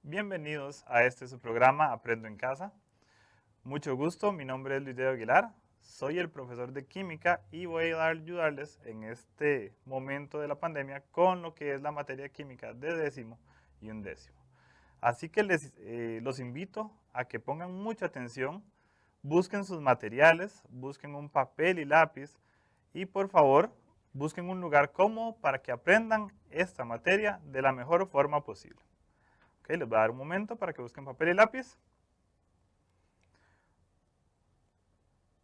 Bienvenidos a su programa Aprendo en Casa. Mucho gusto, mi nombre es Luis Diego Aguilar, soy el profesor de química y voy a ayudarles en este momento de la pandemia con lo que es la materia de química de décimo y undécimo. Así que los invito a que pongan mucha atención, busquen sus materiales, busquen un papel y lápiz y por favor busquen un lugar cómodo para que aprendan esta materia de la mejor forma posible. Ok, les voy a dar un momento para que busquen papel y lápiz.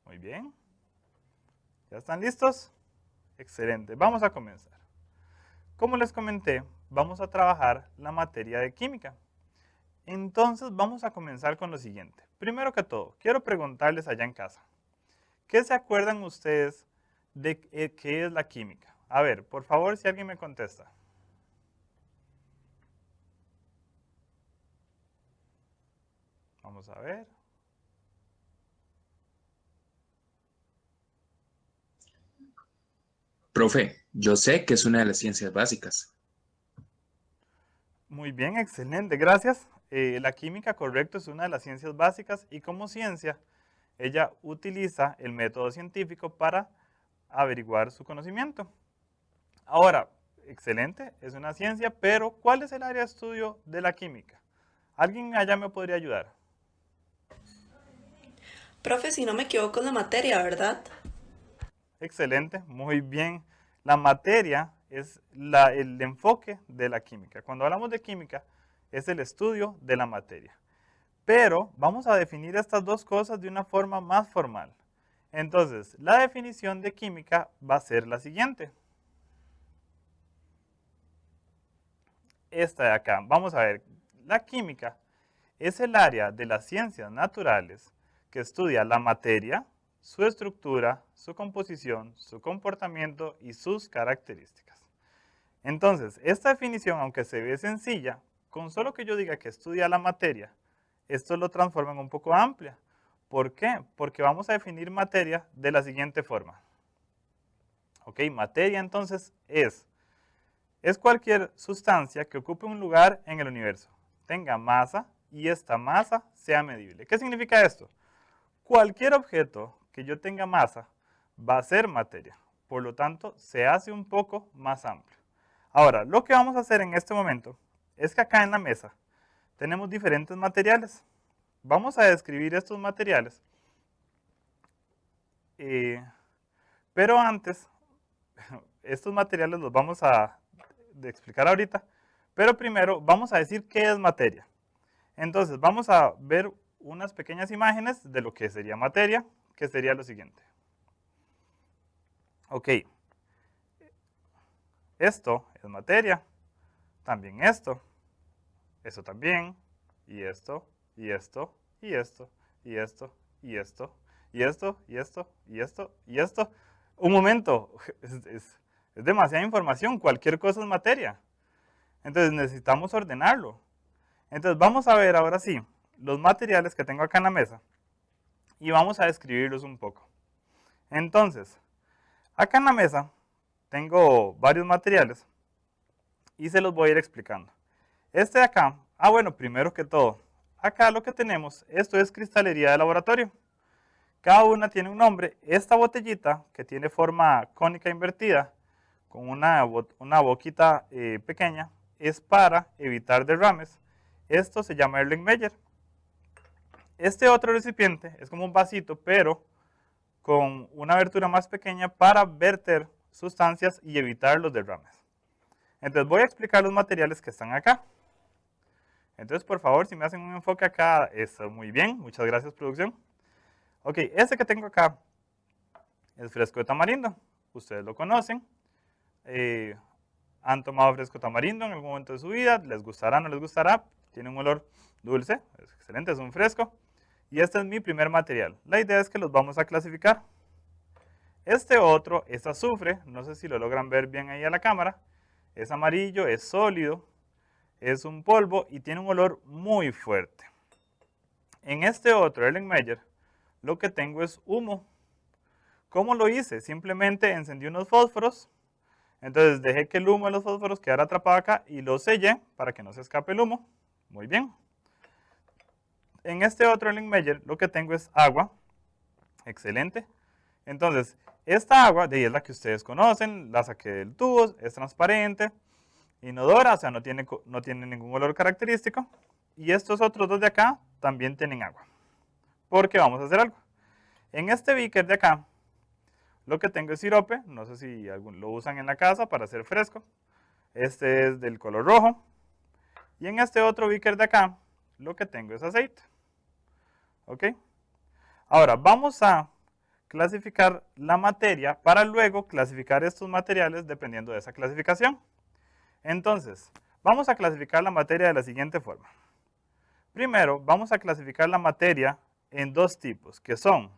Muy bien. ¿Ya están listos? Excelente. Vamos a comenzar. Como les comenté, vamos a trabajar la materia de química. Entonces vamos a comenzar con lo siguiente. Primero que todo, quiero preguntarles allá en casa. ¿Qué se acuerdan ustedes de qué es la química? A ver, por favor, si alguien me contesta. Vamos a ver. Profe, yo sé que es una de las ciencias básicas. Muy bien, excelente, gracias. La química, correcto, es una de las ciencias básicas y como ciencia, ella utiliza el método científico para averiguar su conocimiento. Ahora, excelente, es una ciencia, pero ¿cuál es el área de estudio de la química? ¿Alguien allá me podría ayudar? Profe, si no me equivoco es la materia, ¿verdad? Excelente, muy bien. La materia es el enfoque de la química. Cuando hablamos de química, es el estudio de la materia. Pero vamos a definir estas dos cosas de una forma más formal. Entonces, la definición de química va a ser la siguiente. Esta de acá. Vamos a ver, la química es el área de las ciencias naturales que estudia la materia, su estructura, su composición, su comportamiento y sus características. Entonces, esta definición, aunque se ve sencilla, con solo que yo diga que estudia la materia, esto lo transforma en un poco amplia. ¿Por qué? Porque vamos a definir materia de la siguiente forma. Ok, materia entonces es cualquier sustancia que ocupe un lugar en el universo, tenga masa y esta masa sea medible. ¿Qué significa esto? Cualquier objeto que yo tenga masa va a ser materia, por lo tanto se hace un poco más amplio. Ahora, lo que vamos a hacer en este momento es que acá en la mesa tenemos diferentes materiales. Vamos a describir estos materiales, pero antes, estos materiales los vamos a explicar ahorita, pero primero vamos a decir qué es materia. Entonces, vamos a ver unas pequeñas imágenes de lo que sería materia, que sería lo siguiente. Ok, esto es materia, también esto, eso también, y esto, y esto, y esto, y esto, y esto, y esto, y esto, y esto, y esto. Un momento, es demasiada información, cualquier cosa es materia. Entonces necesitamos ordenarlo. Entonces vamos a ver ahora sí los materiales que tengo acá en la mesa y vamos a describirlos un poco. Entonces, acá en la mesa tengo varios materiales y se los voy a ir explicando. Este de acá, bueno, primero que todo, acá lo que tenemos, esto es cristalería de laboratorio. Cada una tiene un nombre. Esta botellita, que tiene forma cónica invertida, con una boquita pequeña, es para evitar derrames. Esto se llama Erlenmeyer. Este otro recipiente es como un vasito, pero con una abertura más pequeña para verter sustancias y evitar los derrames. Entonces voy a explicar los materiales que están acá. Entonces, por favor, si me hacen un enfoque acá, eso muy bien. Muchas gracias, producción. Ok, este que tengo acá es fresco de tamarindo. Ustedes lo conocen. Eh, han tomado fresco tamarindo en algún momento de su vida. Les gustará, no les gustará. Tiene un olor dulce. Es excelente, es un fresco. Y este es mi primer material. La idea es que los vamos a clasificar. Este otro es azufre. No sé si lo logran ver bien ahí a la cámara. Es amarillo, es sólido, es un polvo y tiene un olor muy fuerte. En este otro, Erlenmeyer, lo que tengo es humo. ¿Cómo lo hice? Simplemente encendí unos fósforos, entonces dejé que el humo de los fósforos quedara atrapado acá y lo sellé para que no se escape el humo. Muy bien. En este otro Erlenmeyer lo que tengo es agua. Excelente. Entonces, esta agua de ahí es la que ustedes conocen, la saqué del tubo, es transparente, inodora, o sea, no tiene ningún olor característico. Y estos otros dos de acá también tienen agua. Porque vamos a hacer algo. En este beaker de acá, lo que tengo es sirope, no sé si lo usan en la casa para hacer fresco. Este es del color rojo. Y en este otro beaker de acá, lo que tengo es aceite. ¿Ok? Ahora, vamos a clasificar la materia para luego clasificar estos materiales dependiendo de esa clasificación. Entonces, vamos a clasificar la materia de la siguiente forma. Primero, vamos a clasificar la materia en dos tipos, que son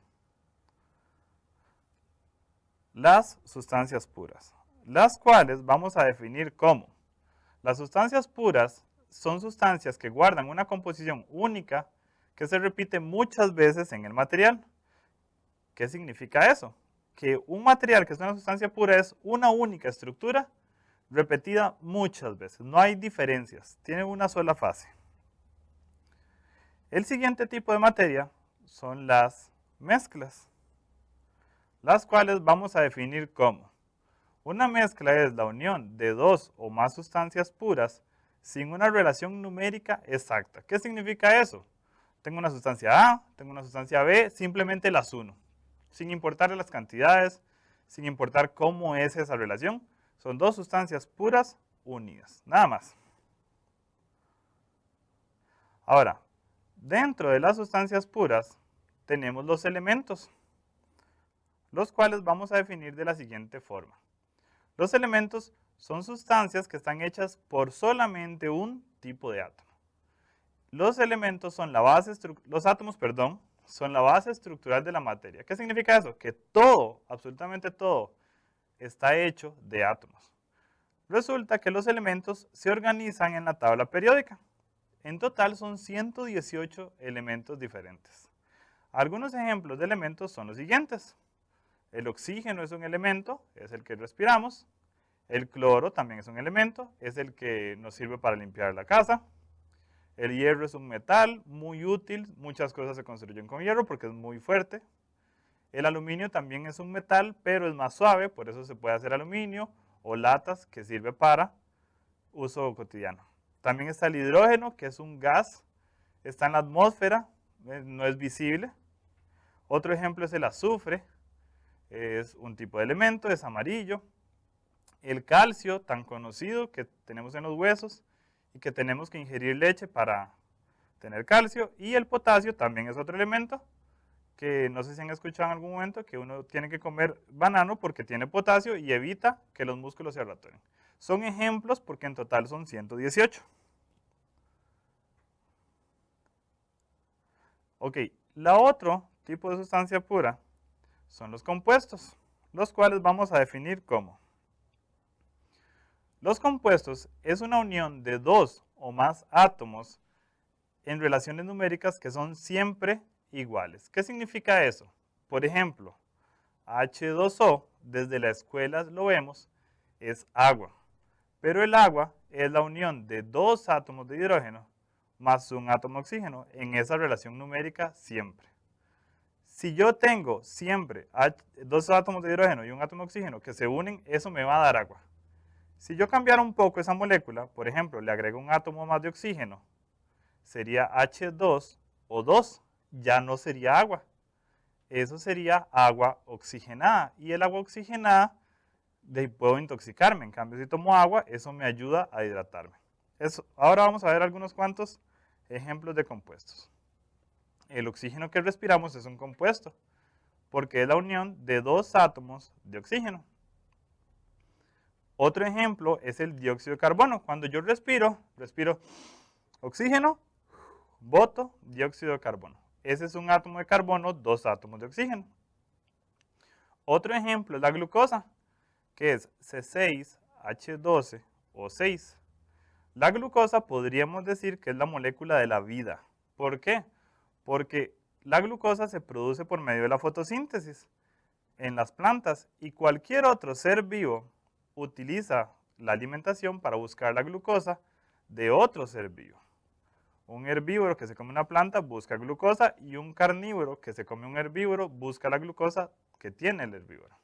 las sustancias puras, las cuales vamos a definir como las sustancias puras son sustancias que guardan una composición única que se repite muchas veces en el material. ¿Qué significa eso? Que un material que es una sustancia pura es una única estructura repetida muchas veces. No hay diferencias, tiene una sola fase. El siguiente tipo de materia son las mezclas, las cuales vamos a definir como una mezcla es la unión de dos o más sustancias puras sin una relación numérica exacta. ¿Qué significa eso? Tengo una sustancia A, tengo una sustancia B, simplemente las uno, sin importar las cantidades, sin importar cómo es esa relación. Son dos sustancias puras unidas, nada más. Ahora, dentro de las sustancias puras tenemos los elementos, los cuales vamos a definir de la siguiente forma. Los elementos son sustancias que están hechas por solamente un tipo de átomo. Los elementos son los átomos, son la base estructural de la materia. ¿Qué significa eso? Que todo, absolutamente todo, está hecho de átomos. Resulta que los elementos se organizan en la tabla periódica. En total son 118 elementos diferentes. Algunos ejemplos de elementos son los siguientes. El oxígeno es un elemento, es el que respiramos. El cloro también es un elemento, es el que nos sirve para limpiar la casa. El hierro es un metal muy útil, muchas cosas se construyen con hierro porque es muy fuerte. El aluminio también es un metal, pero es más suave, por eso se puede hacer aluminio o latas que sirve para uso cotidiano. También está el hidrógeno, que es un gas, está en la atmósfera, no es visible. Otro ejemplo es el azufre, es un tipo de elemento, es amarillo. El calcio, tan conocido que tenemos en los huesos y que tenemos que ingerir leche para tener calcio. Y el potasio también es otro elemento que no sé si han escuchado en algún momento que uno tiene que comer banano porque tiene potasio y evita que los músculos se ratoren. Son ejemplos porque en total son 118. Ok, la otro tipo de sustancia pura son los compuestos, los cuales vamos a definir como. Los compuestos es una unión de dos o más átomos en relaciones numéricas que son siempre iguales. ¿Qué significa eso? Por ejemplo, H2O, desde la escuela lo vemos, es agua. Pero el agua es la unión de dos átomos de hidrógeno más un átomo de oxígeno en esa relación numérica siempre. Si yo tengo siempre dos átomos de hidrógeno y un átomo de oxígeno que se unen, eso me va a dar agua. Si yo cambiara un poco esa molécula, por ejemplo, le agrego un átomo más de oxígeno, sería H2O2, ya no sería agua. Eso sería agua oxigenada. Y el agua oxigenada, puedo intoxicarme. En cambio, si tomo agua, eso me ayuda a hidratarme. Ahora vamos a ver algunos cuantos ejemplos de compuestos. El oxígeno que respiramos es un compuesto, porque es la unión de dos átomos de oxígeno. Otro ejemplo es el dióxido de carbono. Cuando yo respiro oxígeno, boto dióxido de carbono. Ese es un átomo de carbono, dos átomos de oxígeno. Otro ejemplo es la glucosa, que es C6H12O6. La glucosa podríamos decir que es la molécula de la vida. ¿Por qué? Porque la glucosa se produce por medio de la fotosíntesis en las plantas y cualquier otro ser vivo utiliza la alimentación para buscar la glucosa de otro ser vivo. Un herbívoro que se come una planta busca glucosa y un carnívoro que se come un herbívoro busca la glucosa que tiene el herbívoro.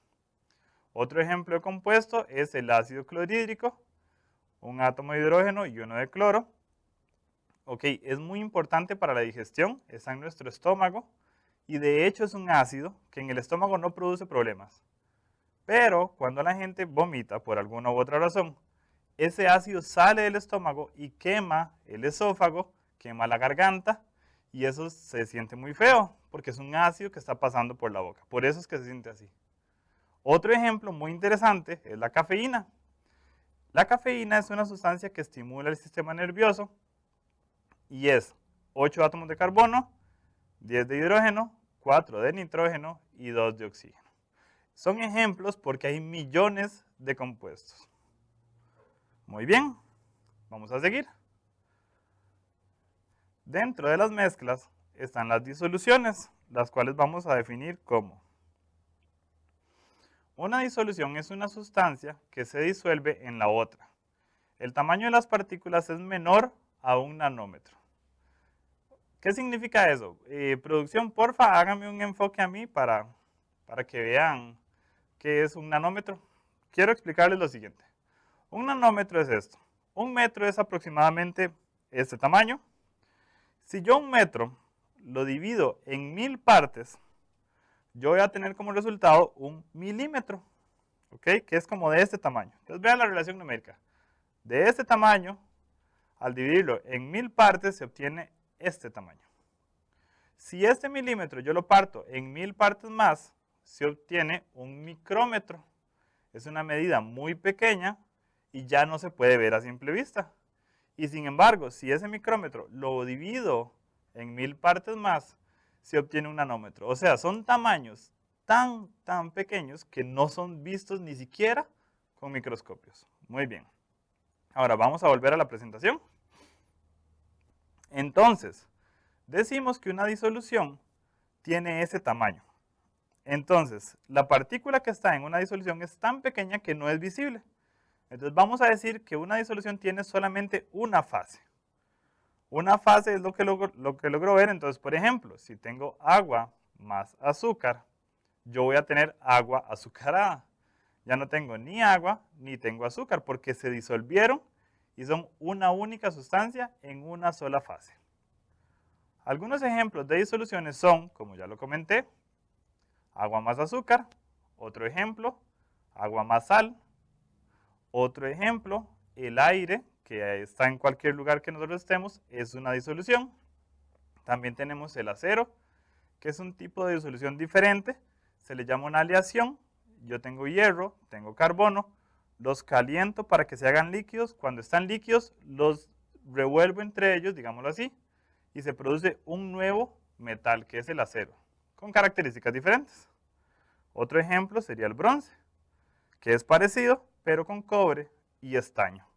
Otro ejemplo de compuesto es el ácido clorhídrico, un átomo de hidrógeno y uno de cloro. Ok, es muy importante para la digestión, está en nuestro estómago y de hecho es un ácido que en el estómago no produce problemas. Pero cuando la gente vomita por alguna u otra razón, ese ácido sale del estómago y quema el esófago, quema la garganta y eso se siente muy feo porque es un ácido que está pasando por la boca. Por eso es que se siente así. Otro ejemplo muy interesante es la cafeína. La cafeína es una sustancia que estimula el sistema nervioso y es 8 átomos de carbono, 10 de hidrógeno, 4 de nitrógeno y 2 de oxígeno. Son ejemplos porque hay millones de compuestos. Muy bien, vamos a seguir. Dentro de las mezclas están las disoluciones, las cuales vamos a definir como: una disolución es una sustancia que se disuelve en la otra. El tamaño de las partículas es menor a 1 nanómetro. ¿Qué significa eso? Producción, porfa, háganme un enfoque a mí para que vean qué es un nanómetro. Quiero explicarles lo siguiente. Un nanómetro es esto. Un metro es aproximadamente este tamaño. Si yo un metro lo divido en 1000 partes, yo voy a tener como resultado un milímetro, ¿ok? Que es como de este tamaño. Entonces vean la relación numérica. De este tamaño, al dividirlo en 1000 partes, se obtiene este tamaño. Si este milímetro yo lo parto en 1000 partes más, se obtiene un micrómetro. Es una medida muy pequeña y ya no se puede ver a simple vista. Y sin embargo, si ese micrómetro lo divido en 1000 partes más, se obtiene un nanómetro. O sea, son tamaños tan pequeños que no son vistos ni siquiera con microscopios. Muy bien. Ahora vamos a volver a la presentación. Entonces, decimos que una disolución tiene ese tamaño. Entonces, la partícula que está en una disolución es tan pequeña que no es visible. Entonces vamos a decir que una disolución tiene solamente una fase. Una fase es lo que logro ver. Entonces, por ejemplo, si tengo agua más azúcar, yo voy a tener agua azucarada. Ya no tengo ni agua ni tengo azúcar porque se disolvieron y son una única sustancia en una sola fase. Algunos ejemplos de disoluciones son, como ya lo comenté, agua más azúcar. Otro ejemplo, agua más sal. Otro ejemplo, el aire, que está en cualquier lugar que nosotros estemos, es una disolución. También tenemos el acero, que es un tipo de disolución diferente. Se le llama una aleación. Yo tengo hierro, tengo carbono, los caliento para que se hagan líquidos. Cuando están líquidos, los revuelvo entre ellos, digámoslo así, y se produce un nuevo metal, que es el acero, con características diferentes. Otro ejemplo sería el bronce, que es parecido, pero con cobre y estaño.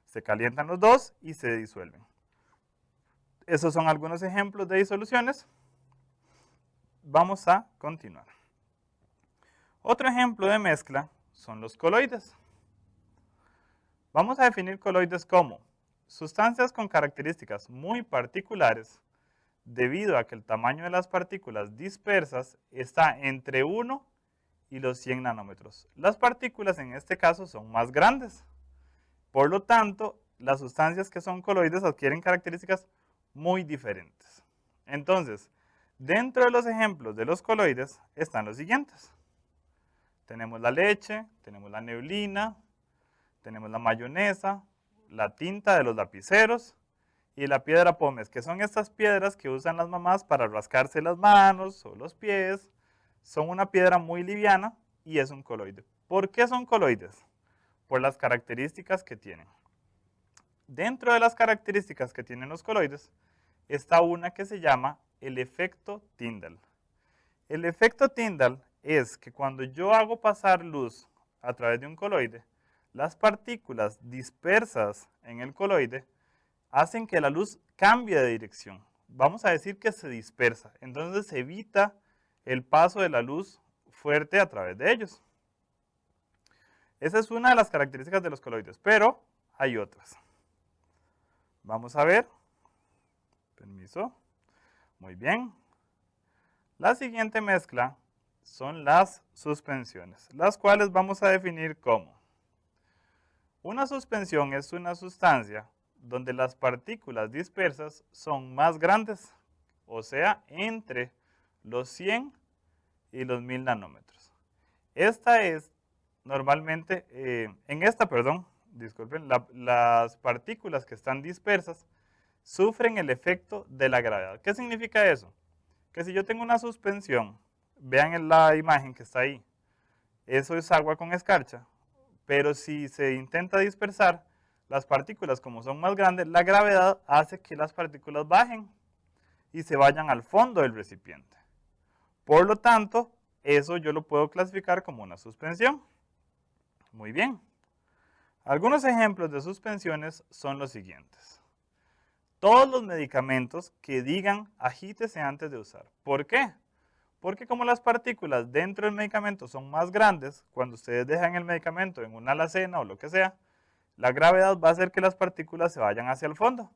Se calientan los dos y se disuelven. Esos son algunos ejemplos de disoluciones. Vamos a continuar. Otro ejemplo de mezcla son los coloides. Vamos a definir coloides como sustancias con características muy particulares debido a que el tamaño de las partículas dispersas está entre 1 y los 100 nanómetros. Las partículas en este caso son más grandes. Por lo tanto, las sustancias que son coloides adquieren características muy diferentes. Entonces, dentro de los ejemplos de los coloides están los siguientes. Tenemos la leche, tenemos la neblina, tenemos la mayonesa, la tinta de los lapiceros y la piedra pómez, que son estas piedras que usan las mamás para rascarse las manos o los pies. Son una piedra muy liviana y es un coloide. ¿Por qué son coloides? Por las características que tienen. Dentro de las características que tienen los coloides está una que se llama el efecto Tyndall. El efecto Tyndall es que cuando yo hago pasar luz a través de un coloide, las partículas dispersas en el coloide hacen que la luz cambie de dirección. Vamos a decir que se dispersa, entonces se evita el paso de la luz fuerte a través de ellos. Esa es una de las características de los coloides, pero hay otras. Vamos a ver. Permiso. Muy bien. La siguiente mezcla son las suspensiones, las cuales vamos a definir como: una suspensión es una sustancia donde las partículas dispersas son más grandes, o sea, entre los 100 y los 1000 nanómetros. Esta es normalmente, disculpen, las partículas que están dispersas sufren el efecto de la gravedad. ¿Qué significa eso? Que si yo tengo una suspensión, vean en la imagen que está ahí, eso es agua con escarcha, pero si se intenta dispersar, las partículas como son más grandes, la gravedad hace que las partículas bajen y se vayan al fondo del recipiente. Por lo tanto, eso yo lo puedo clasificar como una suspensión. Muy bien. Algunos ejemplos de suspensiones son los siguientes. Todos los medicamentos que digan agítese antes de usar. ¿Por qué? Porque como las partículas dentro del medicamento son más grandes, cuando ustedes dejan el medicamento en una alacena o lo que sea, la gravedad va a hacer que las partículas se vayan hacia el fondo.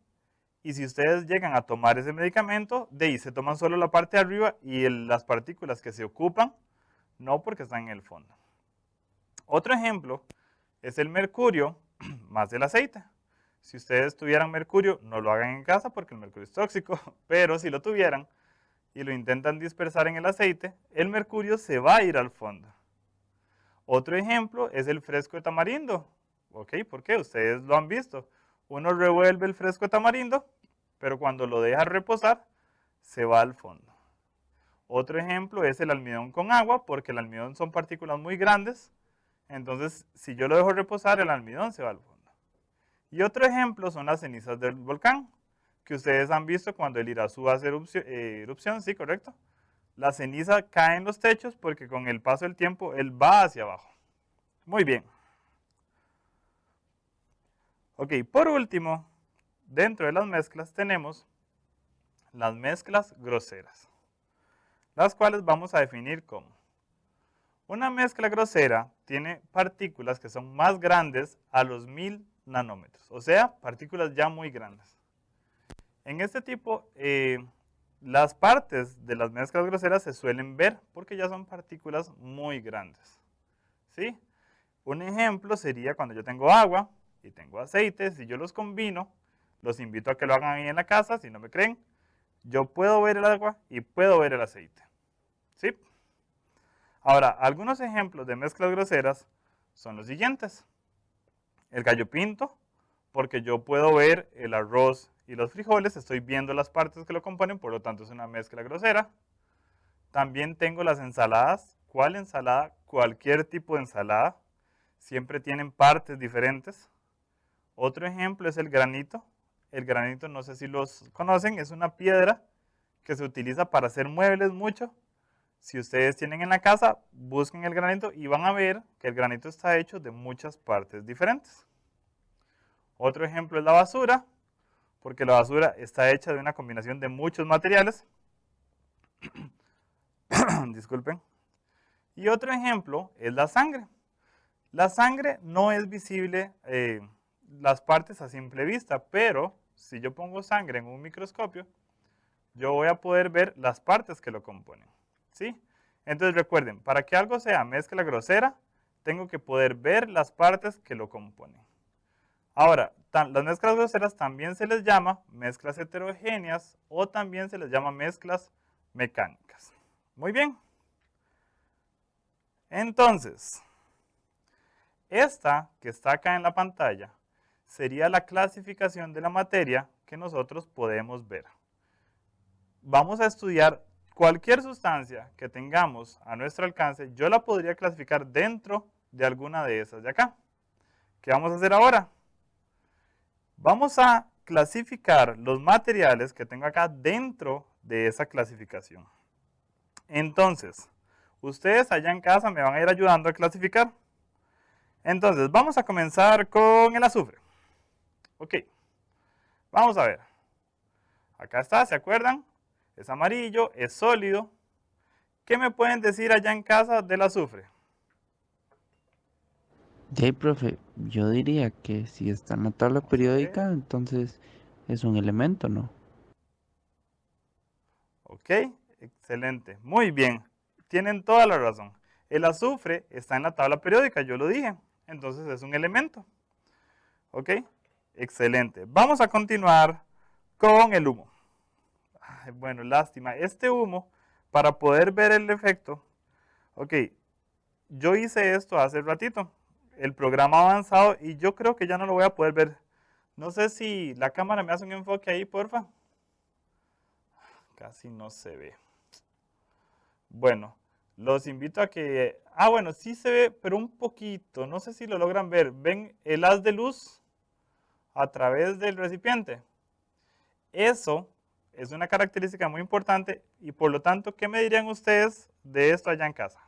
Y si ustedes llegan a tomar ese medicamento, de ahí se toman solo la parte de arriba y las partículas que se ocupan, no, porque están en el fondo. Otro ejemplo es el mercurio más el aceite. Si ustedes tuvieran mercurio, no lo hagan en casa porque el mercurio es tóxico, pero si lo tuvieran y lo intentan dispersar en el aceite, el mercurio se va a ir al fondo. Otro ejemplo es el fresco de tamarindo. ¿Ok? ¿Por qué? Ustedes lo han visto. Uno revuelve el fresco de tamarindo, pero cuando lo deja reposar, se va al fondo. Otro ejemplo es el almidón con agua, porque el almidón son partículas muy grandes, entonces si yo lo dejo reposar, el almidón se va al fondo. Y otro ejemplo son las cenizas del volcán, que ustedes han visto cuando el Irazú hace erupción, ¿sí? ¿Correcto? La ceniza cae en los techos porque con el paso del tiempo él va hacia abajo. Muy bien. Ok, por último, dentro de las mezclas tenemos las mezclas groseras, las cuales vamos a definir como: una mezcla grosera tiene partículas que son más grandes a los 1000 nanómetros, o sea, partículas ya muy grandes. En este tipo, las partes de las mezclas groseras se suelen ver porque ya son partículas muy grandes. ¿Sí? Un ejemplo sería cuando yo tengo agua y tengo aceite. Si yo los combino, los invito a que lo hagan ahí en la casa, si no me creen. Yo puedo ver el agua y puedo ver el aceite. ¿Sí? Ahora, algunos ejemplos de mezclas groseras son los siguientes. El gallo pinto, porque yo puedo ver el arroz y los frijoles, estoy viendo las partes que lo componen, por lo tanto es una mezcla grosera. También tengo las ensaladas. ¿Cuál ensalada? Cualquier tipo de ensalada. Siempre tienen partes diferentes. Otro ejemplo es el granito. El granito, no sé si los conocen, es una piedra que se utiliza para hacer muebles mucho. Si ustedes tienen en la casa, busquen el granito y van a ver que el granito está hecho de muchas partes diferentes. Otro ejemplo es la basura, porque la basura está hecha de una combinación de muchos materiales. Disculpen. Y otro ejemplo es la sangre. La sangre no es visible las partes a simple vista, pero si yo pongo sangre en un microscopio, yo voy a poder ver las partes que lo componen. ¿Sí? Entonces recuerden, para que algo sea mezcla grosera, tengo que poder ver las partes que lo componen. Ahora, las mezclas groseras también se les llama mezclas heterogéneas o también se les llama mezclas mecánicas. Muy bien. Entonces, esta que está acá en la pantalla sería la clasificación de la materia que nosotros podemos ver. Vamos a estudiar cualquier sustancia que tengamos a nuestro alcance, yo la podría clasificar dentro de alguna de esas de acá. ¿Qué vamos a hacer ahora? Vamos a clasificar los materiales que tengo acá dentro de esa clasificación. Entonces, ustedes allá en casa me van a ir ayudando a clasificar. Entonces, vamos a comenzar con el azufre. Ok, vamos a ver. Acá está, ¿se acuerdan? Es amarillo, es sólido. ¿Qué me pueden decir allá en casa del azufre? Profe, yo diría que si está en la tabla Vamos a ver. periódica, entonces es un elemento, ¿no? Ok, excelente. Muy bien. Tienen toda la razón. El azufre está en la tabla periódica, yo lo dije. Entonces es un elemento. Ok, excelente. Vamos a continuar con el humo. Ay, bueno, lástima. Este humo, para poder ver el efecto, ok, yo hice esto hace ratito, el programa ha avanzado y yo creo que ya no lo voy a poder ver. No sé si la cámara me hace un enfoque ahí, porfa. Casi no se ve. Bueno, los invito a que... bueno, sí se ve, pero un poquito. No sé si lo logran ver. ¿Ven el haz de luz a través del recipiente? Eso es una característica muy importante y por lo tanto, ¿qué me dirían ustedes de esto allá en casa?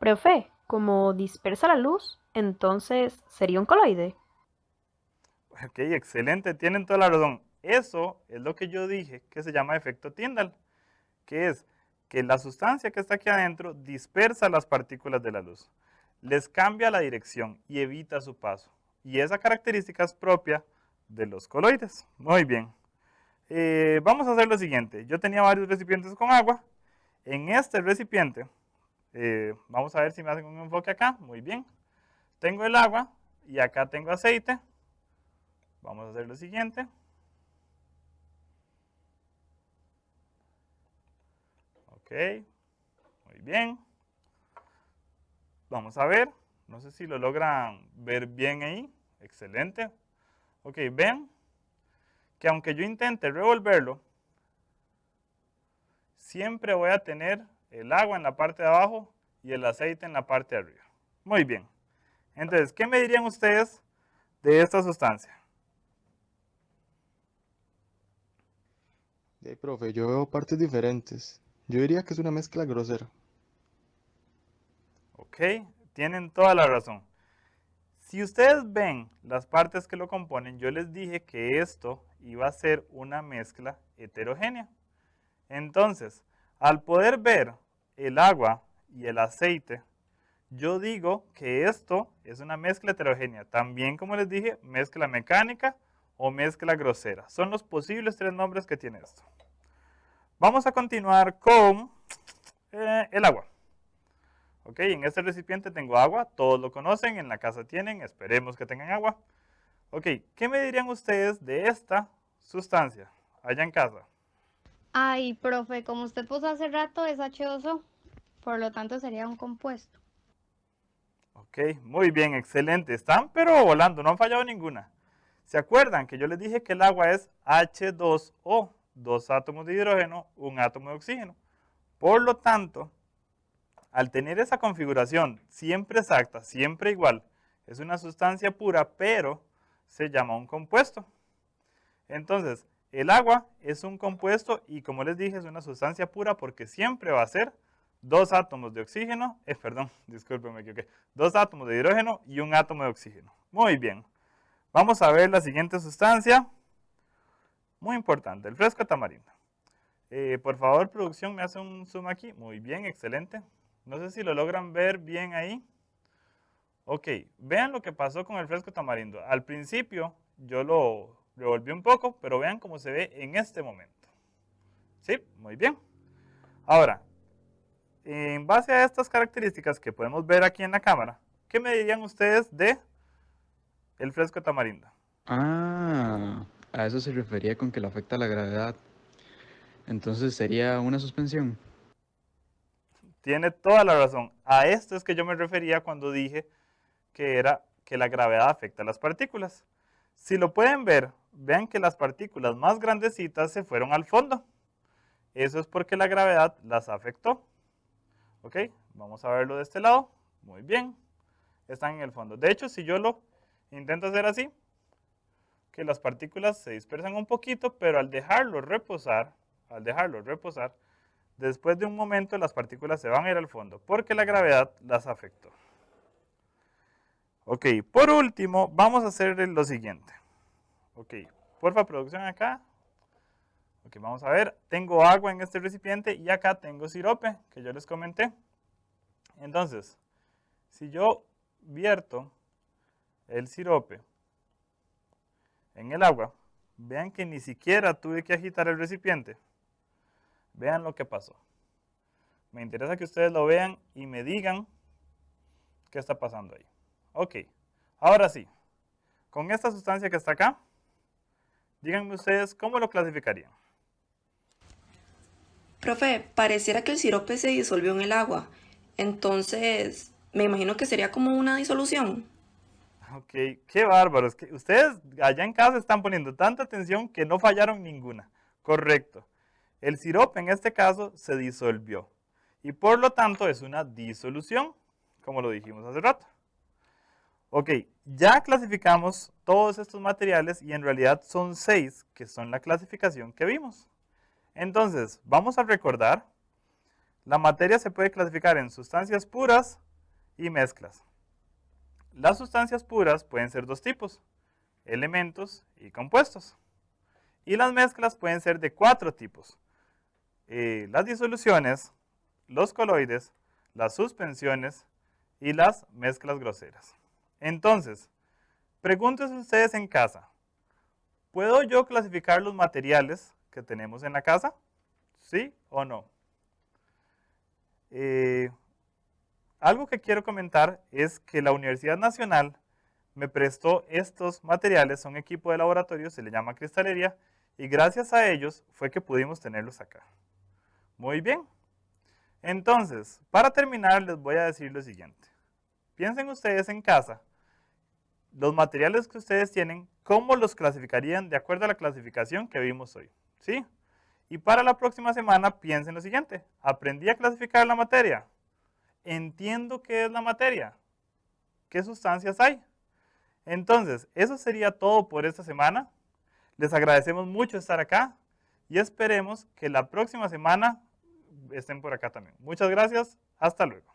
Profe, como dispersa la luz, entonces sería un coloide. Ok, excelente, tienen toda la razón. Eso es lo que yo dije que se llama efecto Tyndall, que es que la sustancia que está aquí adentro dispersa las partículas de la luz, les cambia la dirección y evita su paso. Y esa característica es propia de los coloides. Muy bien. Vamos a hacer lo siguiente. Yo tenía varios recipientes con agua. En este recipiente, vamos a ver si me hacen un enfoque acá. Muy bien. Tengo el agua y acá tengo aceite. Vamos a hacer lo siguiente. Ok, muy bien. Vamos a ver. No sé si lo logran ver bien ahí. Excelente. Ok, ven que aunque yo intente revolverlo, siempre voy a tener el agua en la parte de abajo y el aceite en la parte de arriba. Muy bien. Entonces, ¿qué me dirían ustedes de esta sustancia? Profe, yo veo partes diferentes. Yo diría que es una mezcla grosera. Ok, tienen toda la razón. Si ustedes ven las partes que lo componen, yo les dije que esto iba a ser una mezcla heterogénea. Entonces, al poder ver el agua y el aceite, yo digo que esto es una mezcla heterogénea. También, como les dije, mezcla mecánica o mezcla grosera. Son los posibles tres nombres que tiene esto. Vamos a continuar con el agua. Ok, en este recipiente tengo agua, todos lo conocen, en la casa tienen, esperemos que tengan agua. Ok, ¿qué me dirían ustedes de esta sustancia allá en casa? Ay, profe, como usted puso hace rato, es H2O, por lo tanto sería un compuesto. Ok, muy bien, excelente. Están pero volando, no han fallado ninguna. ¿Se acuerdan que yo les dije que el agua es H2O? Dos átomos de hidrógeno, un átomo de oxígeno. Por lo tanto, al tener esa configuración siempre exacta, siempre igual, es una sustancia pura, pero se llama un compuesto. Entonces, el agua es un compuesto y como les dije, es una sustancia pura porque siempre va a ser dos átomos de oxígeno, disculpen, me equivoqué, dos átomos de hidrógeno y un átomo de oxígeno. Muy bien. Vamos a ver la siguiente sustancia. Muy importante, el fresco de tamarindo. Por favor, producción, me hace un zoom aquí. Muy bien, excelente. No sé si lo logran ver bien ahí. Ok, vean lo que pasó con el fresco de tamarindo. Al principio yo lo revolví un poco, pero vean cómo se ve en este momento. ¿Sí? Muy bien. Ahora, en base a estas características que podemos ver aquí en la cámara, ¿qué me dirían ustedes de el fresco de tamarindo? Ah, a eso se refería con que le afecta la gravedad. Entonces sería una suspensión. Tiene toda la razón. A esto es que yo me refería cuando dije que era que la gravedad afecta a las partículas. Si lo pueden ver, vean que las partículas más grandecitas se fueron al fondo. Eso es porque la gravedad las afectó. ¿Ok? Vamos a verlo de este lado. Muy bien. Están en el fondo. De hecho, si yo lo intento hacer así, que las partículas se dispersan un poquito, pero al dejarlo reposar, después de un momento las partículas se van a ir al fondo, porque la gravedad las afectó. Ok, por último, vamos a hacer lo siguiente. Ok, porfa, producción acá. Ok, vamos a ver. Tengo agua en este recipiente y acá tengo sirope, que yo les comenté. Entonces, si yo vierto el sirope en el agua, vean que ni siquiera tuve que agitar el recipiente. Vean lo que pasó. Me interesa que ustedes lo vean y me digan qué está pasando ahí. Ok, ahora sí. Con esta sustancia que está acá, díganme ustedes cómo lo clasificarían. Profe, pareciera que el sirope se disolvió en el agua. Entonces, me imagino que sería como una disolución. Ok, qué bárbaros. Que ustedes allá en casa están poniendo tanta atención que no fallaron ninguna. Correcto. El sirope en este caso se disolvió. Y por lo tanto es una disolución, como lo dijimos hace rato. Ok, ya clasificamos todos estos materiales y en realidad son 6 que son la clasificación que vimos. Entonces, vamos a recordar, la materia se puede clasificar en sustancias puras y mezclas. Las sustancias puras pueden ser dos tipos, elementos y compuestos. Y las mezclas pueden ser de 4 tipos, las disoluciones, los coloides, las suspensiones y las mezclas groseras. Entonces, pregúntense ustedes en casa, ¿puedo yo clasificar los materiales que tenemos en la casa? ¿Sí o no? Algo que quiero comentar es que la Universidad Nacional me prestó estos materiales, son equipo de laboratorio, se le llama cristalería, y gracias a ellos fue que pudimos tenerlos acá. Muy bien. Entonces, para terminar les voy a decir lo siguiente. Piensen ustedes en casa, los materiales que ustedes tienen, ¿cómo los clasificarían de acuerdo a la clasificación que vimos hoy? ¿Sí? Y para la próxima semana piensen lo siguiente. Aprendí a clasificar la materia. Entiendo qué es la materia. ¿Qué sustancias hay? Entonces, eso sería todo por esta semana. Les agradecemos mucho estar acá y esperemos que la próxima semana estén por acá también. Muchas gracias. Hasta luego.